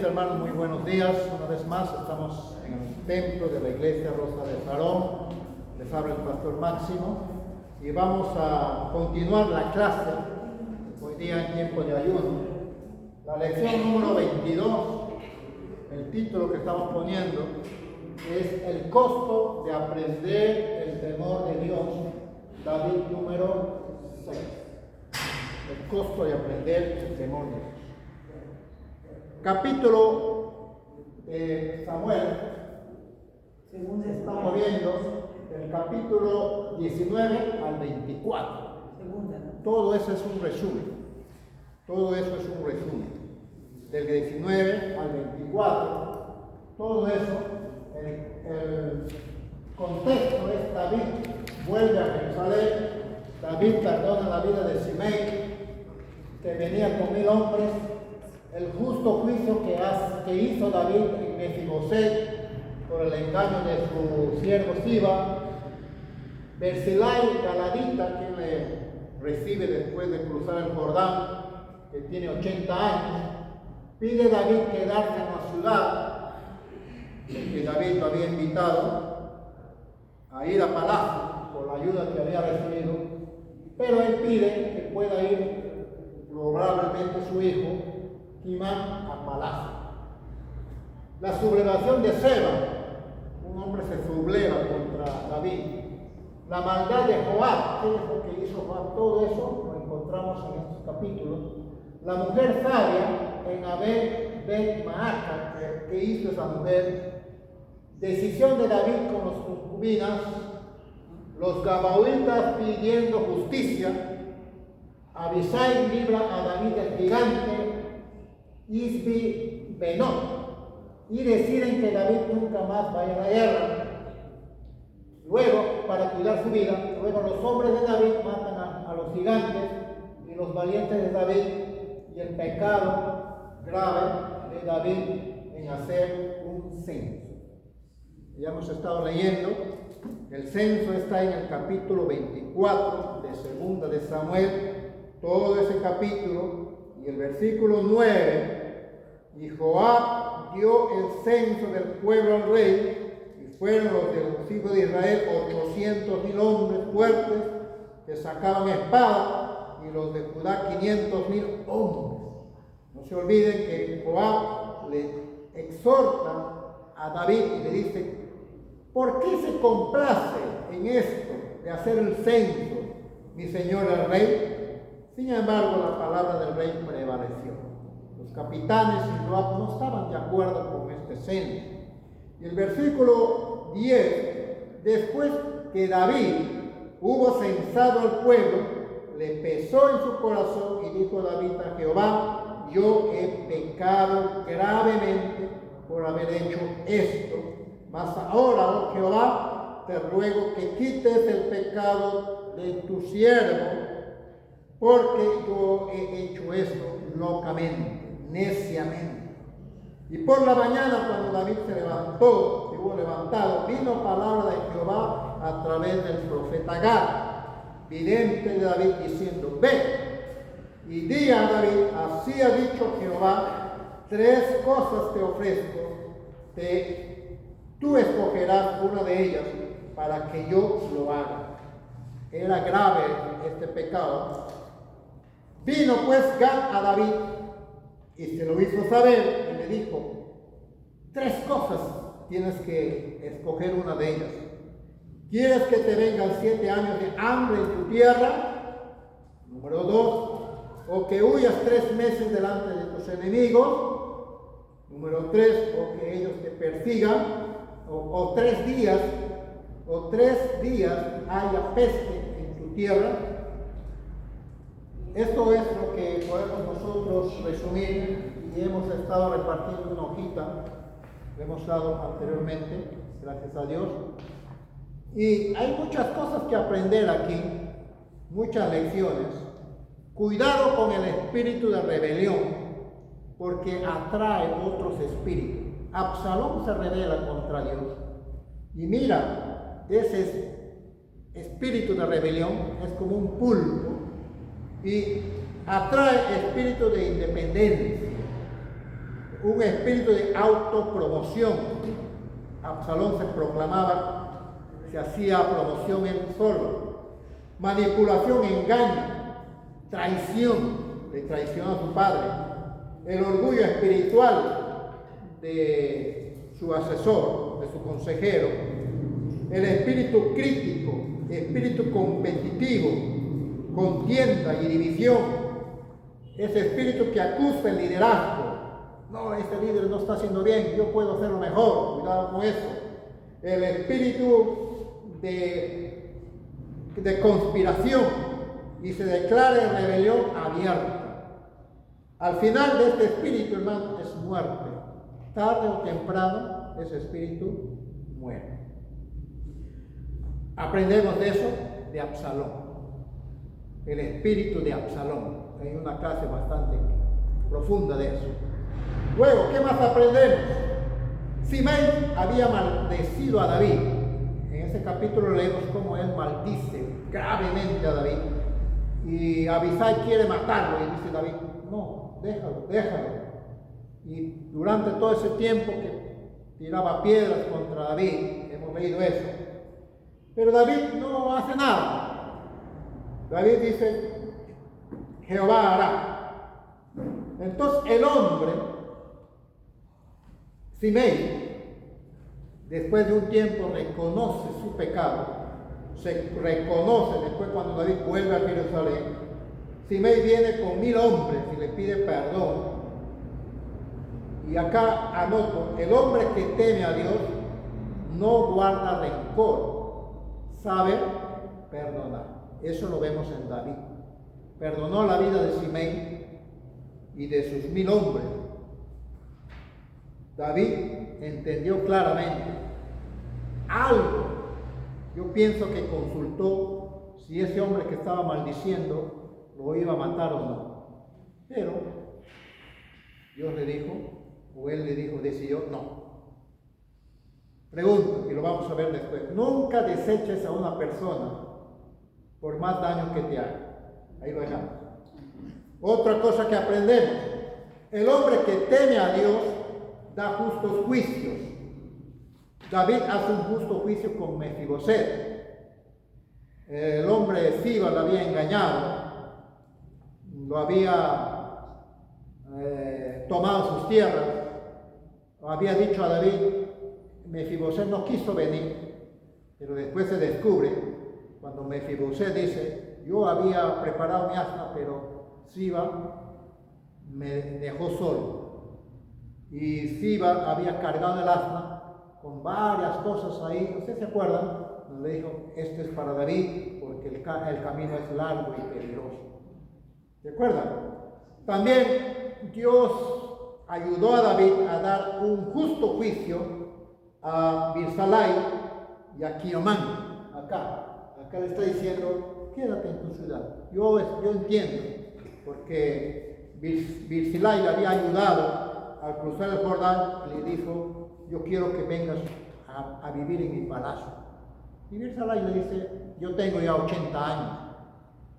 mis hermanos, muy buenos días. Una vez más estamos en el templo de la iglesia Rosa de Sarón. Les habla el pastor Máximo y vamos a continuar la clase hoy día en tiempo de ayuno. La lección número 22, el título que estamos poniendo es el costo de aprender el temor de Dios. David número 6. El costo de aprender el temor de Dios. Capítulo de Samuel, estamos viendo del capítulo 19 al 24. Todo eso es un resumen. Todo eso es un resumen. Del 19 al 24, todo eso, el contexto es David vuelve a Jerusalén, David perdona la vida de Simei, que venía con 1000 hombres, el justo juicio que hizo David en Mefiboset por el engaño de su siervo Siba, Berzilai Galadita, quien le recibe después de cruzar el Jordán, que tiene 80 años, pide a David quedarse en la ciudad, que David lo había invitado a ir a palacio por la ayuda que había recibido, pero él pide que pueda ir probablemente su hijo Kimán a palacio. La sublevación de Seba, un hombre se subleva contra David. La maldad de Joab, ¿qué es lo que hizo Joab? Todo eso lo encontramos en estos capítulos. La mujer sabia en Abel Bet Maaca, que hizo esa mujer. Decisión de David con los concubinas. Los gabaonitas pidiendo justicia. Abisai libra a David el gigante. Isbi Benot, y deciden que David nunca más vaya a la guerra. Luego, para cuidar su vida, luego los hombres de David matan a los gigantes y los valientes de David, y el pecado grave de David en hacer un censo. Ya hemos estado leyendo, el censo está en el capítulo 24 de Segunda de Samuel, todo ese capítulo, y el versículo 9, y Joab dio el censo del pueblo al rey, y fueron los de los hijos de Israel 800,000 hombres fuertes que sacaban espada, y los de Judá 500,000 hombres. No se olviden que Joab le exhorta a David y le dice: ¿por qué se complace en esto de hacer el censo, mi señor el rey? Sin embargo, la palabra del rey prevaleció. Los capitanes y Joab no estaban de acuerdo con este censo. Y el versículo 10, después que David hubo censado al pueblo, le pesó en su corazón y dijo David a Jehová: yo he pecado gravemente por haber hecho esto. Mas ahora, oh Jehová, te ruego que quites el pecado de tu siervo, porque yo he hecho esto locamente, neciamente. Y por la mañana, cuando David se hubo levantado, vino palabra de Jehová a través del profeta Gad, vidente de David, diciendo: ve y di a David, así ha dicho Jehová, 3 cosas te ofrezco, tú escogerás una de ellas para que yo lo haga. Era grave este pecado. Vino pues Gad a David y se lo hizo saber y le dijo: 3 cosas tienes que escoger una de ellas. ¿Quieres que te vengan 7 años de hambre en tu tierra? Número 2, o que huyas 3 meses delante de tus enemigos. Número 3, o que ellos te persigan, o 3 días haya peste en tu tierra. Esto es lo que podemos nosotros resumir, y hemos estado repartiendo una hojita, lo hemos dado anteriormente, gracias a Dios. Y hay muchas cosas que aprender aquí, muchas lecciones. Cuidado con el espíritu de rebelión, porque atrae otros espíritus. Absalón se rebela contra Dios. Y mira, ese espíritu de rebelión es como un pulpo y atrae espíritu de independencia. un espíritu de autopromoción. Absalón se proclamaba, se hacía promoción él solo. Manipulación, engaño, traición, le traicionó a su padre. El orgullo espiritual de su asesor, de su consejero. El espíritu crítico, espíritu competitivo, contienda y división. Ese espíritu que acusa el liderazgo. No, este líder no está haciendo bien, yo puedo hacerlo mejor, cuidado con eso. El espíritu de conspiración y se declara en rebelión abierta. Al final de este espíritu, hermano, es muerte. Tarde o temprano, ese espíritu muere. Aprendemos de eso de Absalón. El espíritu de Absalón. Hay una clase bastante profunda de eso. Luego, ¿qué más aprendemos? Simei había maldecido a David. En ese capítulo leemos cómo él maldice gravemente a David. Y Abisai quiere matarlo y dice David, no, déjalo. Y durante todo ese tiempo que tiraba piedras contra David, hemos leído eso. Pero David no hace nada. David dice, Jehová hará. Entonces el hombre, Simei, después de un tiempo reconoce su pecado, se reconoce después cuando David vuelve a Jerusalén. Simei viene con 1000 hombres y le pide perdón. Y acá anoto, el hombre que teme a Dios no guarda rencor, sabe perdonar. Eso lo vemos en David. Perdonó la vida de Simei y de sus 1000 hombres. David entendió claramente algo. Yo pienso que consultó si ese hombre que estaba maldiciendo lo iba a matar o no. Pero Dios le dijo, o él le dijo, decidió, no. Pregunto, y lo vamos a ver después. Nunca deseches a una persona por más daño que te haga. Ahí lo dejamos. Otra cosa que aprendemos. El hombre que teme a Dios da justos juicios. David hace un justo juicio con Mefiboset. El hombre de Siba lo había engañado, lo había tomado sus tierras, había dicho a David, Mefiboset no quiso venir, pero después se descubre, cuando Mefiboset dice, yo había preparado mi asna, pero Siba me dejó solo. Y Siba había cargado el asna con varias cosas ahí, ¿ustedes se acuerdan? Le dijo, este es para David, porque el camino es largo y peligroso. ¿Se acuerdan? También Dios ayudó a David a dar un justo juicio a Birsalai y a Quiomán. Acá le está diciendo, quédate en tu ciudad. Yo entiendo, porque Birsalai le había ayudado al cruzar el Jordán y le dijo, yo quiero que vengas a vivir en mi palacio. Y Birsalai le dice, yo tengo ya 80 años,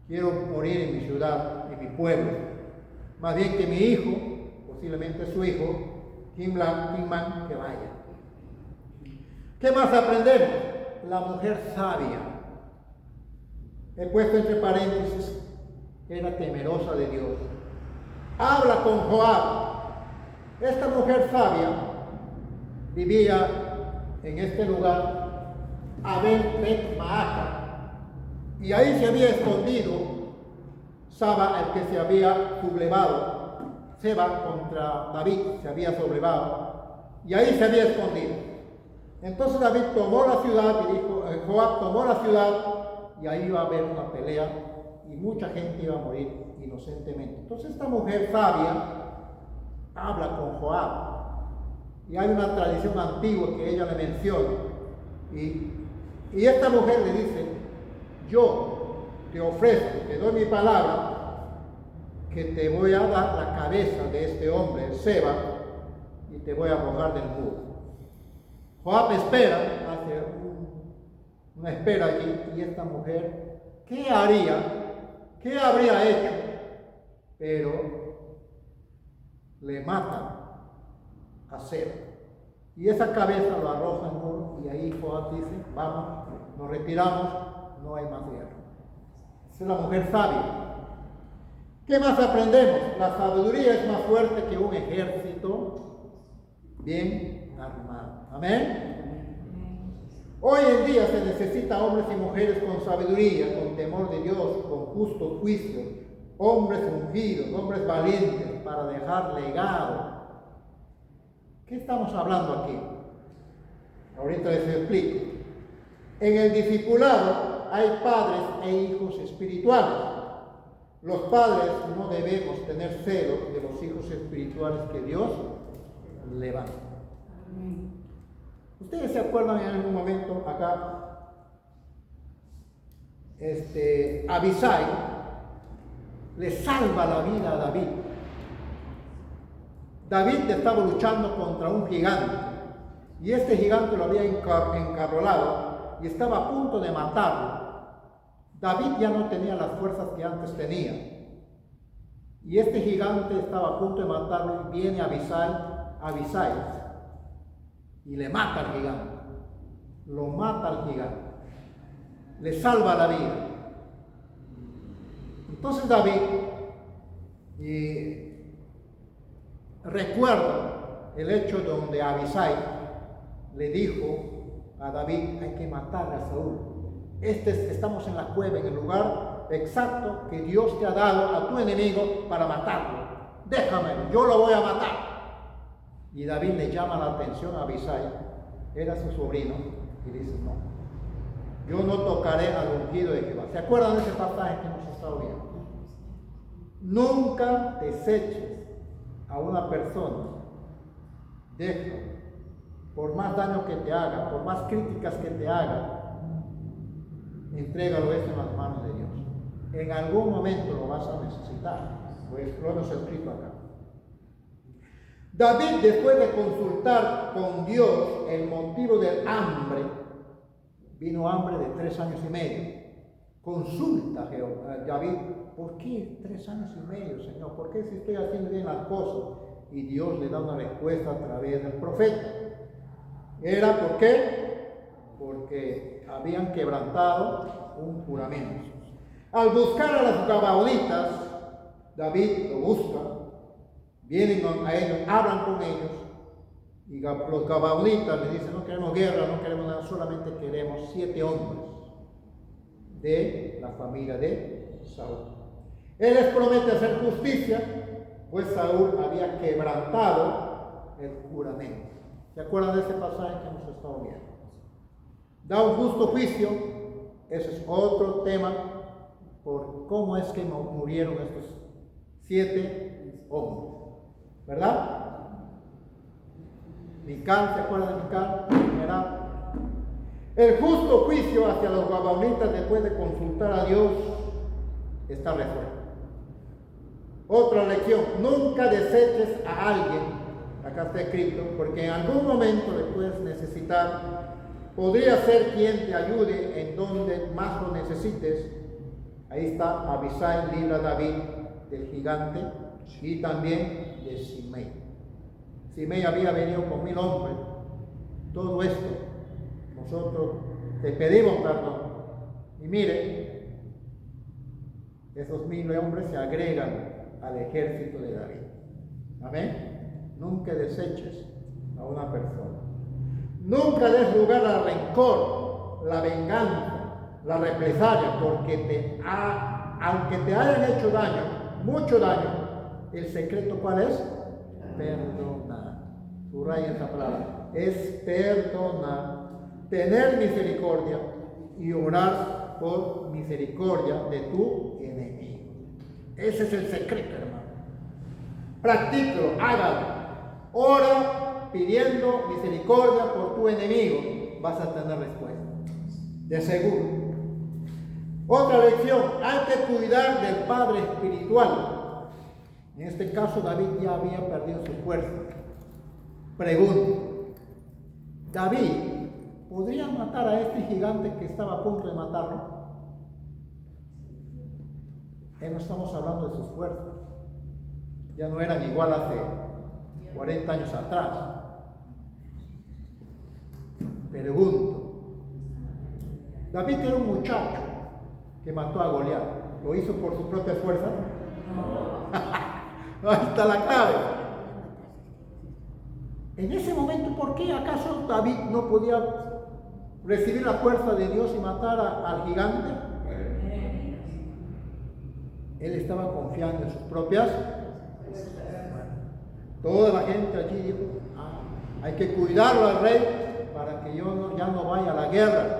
quiero morir en mi ciudad, en mi pueblo. Más bien que mi hijo, posiblemente su hijo, Kimman, que vaya. ¿Qué más aprendemos? La mujer sabia. He puesto entre paréntesis, era temerosa de Dios. Habla con Joab. Esta mujer sabia vivía en este lugar, Abel Bet Maaca, y ahí se había escondido Saba, el que se había sublevado. Seba contra David se había sublevado, y ahí se había escondido. Entonces David tomó la ciudad y dijo, Joab tomó la ciudad, y ahí iba a haber una pelea, y mucha gente iba a morir inocentemente. Entonces esta mujer sabia habla con Joab. Y hay una tradición antigua que ella le menciona. Y esta mujer le dice, yo te ofrezco, te doy mi palabra, que te voy a dar la cabeza de este hombre, Seba, y te voy a arrojar del muro. Joab espera, hace una espera allí, y esta mujer, ¿qué haría? ¿Qué habría hecho? Pero le matan acero. Y esa cabeza lo arroja al muro y ahí Joab dice, vamos, nos retiramos, no hay más guerra. Esa es la mujer sabia. ¿Qué más aprendemos? La sabiduría es más fuerte que un ejército bien armado. Amén. Hoy en día se necesita hombres y mujeres con sabiduría, con temor de Dios, con justo juicio, hombres ungidos, hombres valientes para dejar legado. ¿Qué estamos hablando aquí? Ahorita les explico. En el discipulado hay padres e hijos espirituales. Los padres no debemos tener celos de los hijos espirituales que Dios levanta. ¿Ustedes se acuerdan en algún momento acá? Abisai le salva la vida a David. David estaba luchando contra un gigante y este gigante lo había encarrolado y estaba a punto de matarlo. David ya no tenía las fuerzas que antes tenía y este gigante estaba a punto de matarlo y viene Abisai y le mata al gigante, lo mata al gigante, le salva la vida. Entonces David recuerda el hecho donde Abisai le dijo a David, hay que matar a Saúl. Estamos en la cueva, en el lugar exacto que Dios te ha dado a tu enemigo para matarlo. Déjame, yo lo voy a matar. Y David le llama la atención a Abisai, era su sobrino, y dice, no, yo no tocaré al ungido de Jehová. ¿Se acuerdan de ese pasaje que hemos estado viendo? Nunca deseches a una persona, deja, por más daño que te haga, por más críticas que te haga, entrégalo eso en las manos de Dios. En algún momento lo vas a necesitar, pues lo hemos escrito acá. David, después de consultar con Dios el motivo del hambre, vino hambre de 3 años y medio. Consulta a David, ¿por qué 3 años y medio, Señor? ¿Por qué si estoy haciendo bien las cosas? Y Dios le da una respuesta a través del profeta. ¿Era por qué? Porque habían quebrantado un juramento. Al buscar a las gabaonitas, David lo busca, vienen a ellos, hablan con ellos, y los gabaonitas le dicen, no queremos guerra, no queremos nada, solamente queremos 7 hombres de la familia de Saúl. Él les promete hacer justicia, pues Saúl había quebrantado el juramento. ¿Se acuerdan de ese pasaje que hemos estado viendo? Da un justo juicio, ese es otro tema, por cómo es que murieron estos 7 hombres, ¿verdad? Mical, ¿se acuerdan de Mical? ¿Verdad? El justo juicio hacia los gabaonitas después de consultar a Dios está resuelto. Otra lección, nunca deseches a alguien, acá está escrito, porque en algún momento le puedes necesitar, podría ser quien te ayude en donde más lo necesites. Ahí está Abisai, libra a David del gigante y también de Simei. Simei había venido con 1000 hombres. Todo esto, nosotros te pedimos perdón. Y mire, esos 1000 hombres se agregan al ejército de David. Amén. Nunca deseches a una persona. Nunca des lugar al rencor, la venganza, la represalia, porque aunque te hayan hecho daño, mucho daño, el secreto ¿cuál es? Perdonar. Subraya esa palabra. Es perdonar, tener misericordia y orar por misericordia de tu enemigo. Ese es el secreto, hermano. Practícalo, hágalo. Ora pidiendo misericordia por tu enemigo. Vas a tener respuesta. De seguro. Otra lección, hay que cuidar del padre espiritual. En este caso David ya había perdido su fuerza. Pregunto, ¿David podría matar a este gigante que estaba a punto de matarlo? No estamos hablando de sus fuerzas. Ya no eran igual hace 40 años atrás. Pregunto, ¿David era un muchacho que mató a Goliat? ¿Lo hizo por sus propias fuerzas? Ahí está la clave. En ese momento, ¿por qué acaso David no podía recibir la fuerza de Dios y matar al gigante? Él estaba confiando en sus propias. Toda la gente allí dijo, hay que cuidarlo al rey para que ya no vaya a la guerra,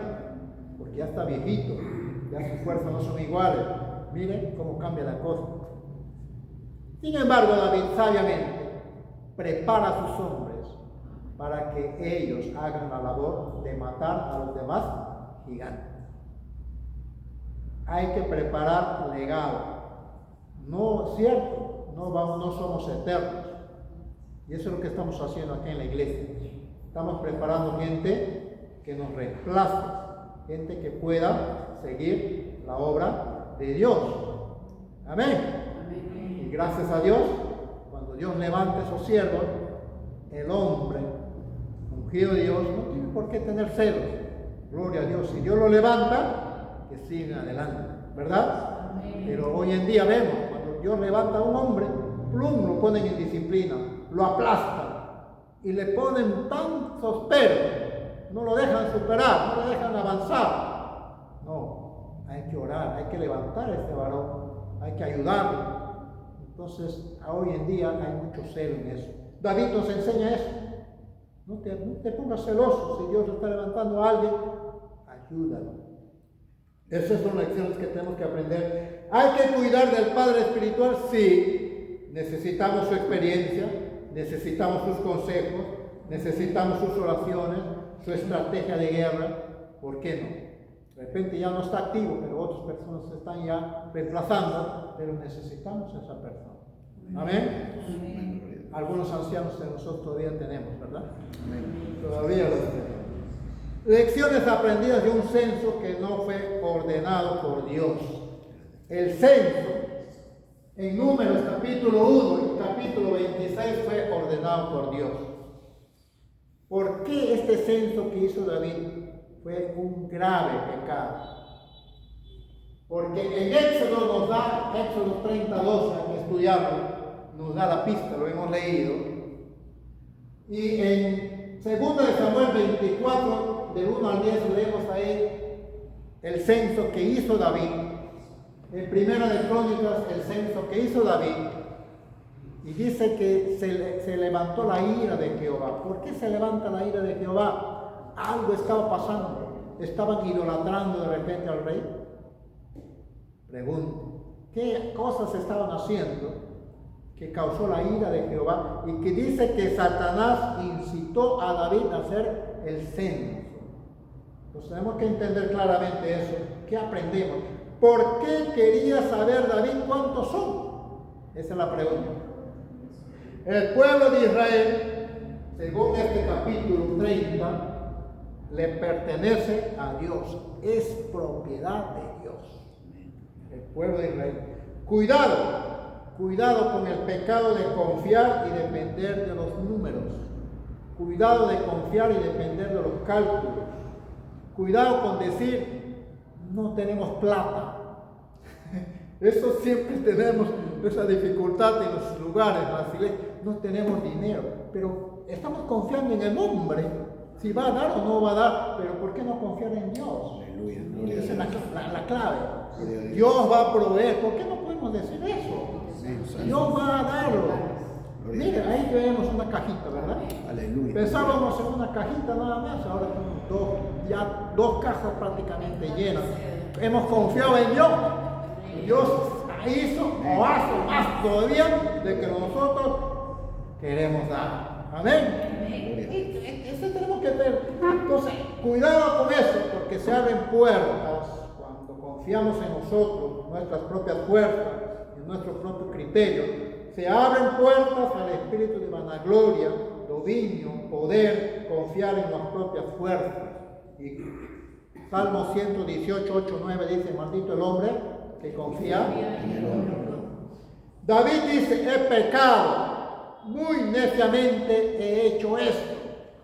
porque ya está viejito, ya sus fuerzas no son iguales. Miren cómo cambia la cosa. Sin embargo, David sabiamente prepara a sus hombres para que ellos hagan la labor de matar a los demás gigantes. Hay que preparar legado. No, cierto, no somos eternos. Y eso es lo que estamos haciendo aquí en la iglesia. Estamos preparando gente que nos reemplace, gente que pueda seguir la obra de Dios. Amén. Y gracias a Dios, cuando Dios levante a esos siervos, el hombre ungido de Dios no tiene por qué tener celos. Gloria a Dios. Si Dios lo levanta, que sigan adelante, ¿verdad? Amén. Pero hoy en día vemos, cuando Dios levanta a un hombre, plum, lo ponen en disciplina, lo aplastan y le ponen tantos peros, no lo dejan superar, no lo dejan avanzar. No, hay que orar, hay que levantar a este varón, hay que ayudarlo. Entonces, hoy en día hay mucho celo en eso. David nos enseña eso. No te pongas celoso. Si Dios está levantando a alguien, ayúdalo. Esas son lecciones que tenemos que aprender. ¿Hay que cuidar del padre espiritual? Sí. Necesitamos su experiencia, necesitamos sus consejos, necesitamos sus oraciones, su estrategia de guerra. ¿Por qué no? De repente ya no está activo, pero otras personas se están ya reemplazando, pero necesitamos a esa persona. ¿Amén? Amén. Algunos ancianos de nosotros todavía tenemos, ¿verdad? Amén. Todavía los tenemos. Lecciones aprendidas de un censo que no fue ordenado por Dios. El censo en Números capítulo 1 y capítulo 26 fue ordenado por Dios. ¿Por qué este censo que hizo David fue un grave pecado? Porque en Éxodo nos da, Éxodo 32, hay que estudiarlo, nos da la pista, lo hemos leído. Y en 2 de Samuel 24, del 1 al 10, leemos ahí el censo que hizo David. En Primera de Crónicas, el censo que hizo David, y dice que se levantó la ira de Jehová. ¿Por qué se levanta la ira de Jehová? Algo estaba pasando. ¿Estaban idolatrando de repente al rey? Pregunto, ¿qué cosas estaban haciendo que causó la ira de Jehová? Y que dice que Satanás incitó a David a hacer el censo. Entonces tenemos que entender claramente eso. ¿Qué aprendemos? ¿Por qué quería saber David cuántos son? Esa es la pregunta. El pueblo de Israel, según este capítulo 30, le pertenece a Dios. Es propiedad de Dios. El pueblo de Israel. Cuidado con el pecado de confiar y depender de los números. Cuidado de confiar y depender de los cálculos. Cuidado con decir, no tenemos plata. Eso siempre tenemos esa dificultad en los lugares, en las iglesias. No tenemos dinero, pero estamos confiando en el hombre. Si va a dar o no va a dar, pero ¿por qué no confiar en Dios? Aleluya. Esa es la clave. Dios va a proveer. ¿Por qué no podemos decir eso? Dios va a darlo. Miren, ahí vemos una cajita, ¿verdad? Aleluya. Pensábamos en una cajita nada más, ahora tenemos dos cajas prácticamente llenas. Hemos confiado en Dios. Dios hizo o hace más todavía de que nosotros queremos dar. Amén. Eso tenemos que tener. Entonces, cuidado con eso, porque se abren puertas cuando confiamos en nosotros, nuestras propias fuerzas, en nuestro propio criterio. Se abren puertas al espíritu de vanagloria, dominio, poder, confiar en las propias fuerzas. Y Salmo 118, 8, 9 dice, maldito el hombre que confía en el hombre. David dice, he pecado, muy neciamente he hecho esto.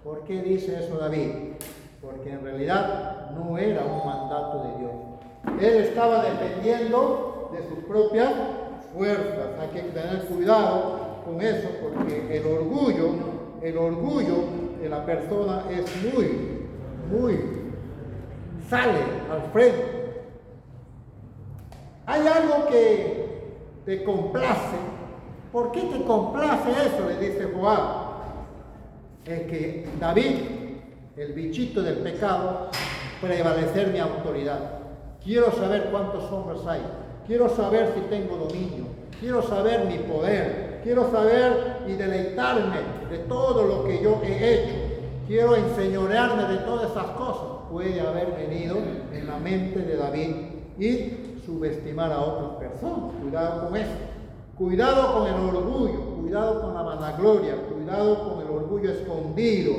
¿Por qué dice eso David? porque en realidad no era un mandato de Dios. Él estaba dependiendo de sus propias fuerzas. Hay que tener cuidado con eso, porque el orgullo de la persona es sale al frente. Hay algo que te complace. ¿Por qué te complace eso?, le dice Joab. Es que David, el bichito del pecado, prevalecer mi autoridad. Quiero saber cuántos hombres hay. Quiero saber si tengo dominio. Quiero saber mi poder. Quiero saber y deleitarme de todo lo que yo he hecho. Quiero enseñorearme de todas esas cosas. Puede haber venido en la mente de David y subestimar a otras personas. Cuidado con eso. Cuidado con el orgullo. Cuidado con la vanagloria. Cuidado con el orgullo escondido.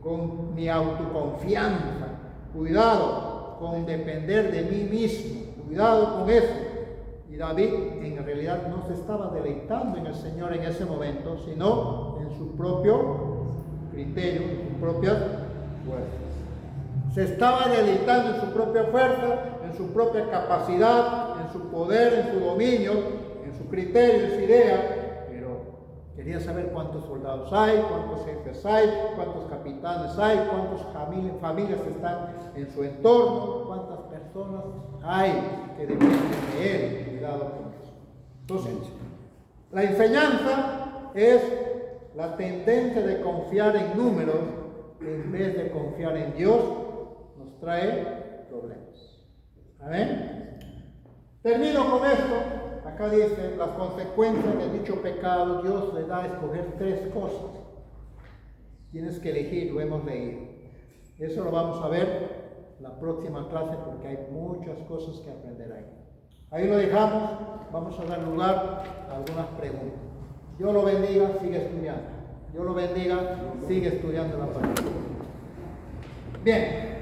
Con mi autoconfianza. Cuidado con depender de mí mismo. Cuidado con eso. Y David en realidad no se estaba deleitando en el Señor en ese momento, sino en su propio criterio, en sus propias fuerzas. Se estaba deleitando en su propia fuerza, en su propia capacidad, en su poder, en su dominio, en su criterio, en su idea, pero quería saber cuántos soldados hay, cuántos jefes hay, cuántos capitanes hay, cuántas familias están en su entorno, cuántas personas hay que dependen de él. Cuidado con eso. Entonces, la enseñanza es la tendencia de confiar en números en vez de confiar en Dios. Nos trae problemas. ¿Amén? Termino con esto. Acá dice las consecuencias de dicho pecado. Dios le da a escoger 3 cosas. Tienes que elegir, lo hemos leído. Eso lo vamos a ver la próxima clase porque hay muchas cosas que aprender ahí. Ahí lo dejamos. Vamos a dar lugar a algunas preguntas. Dios lo bendiga, sigue estudiando. Dios lo bendiga, sigue estudiando la palabra. Bien.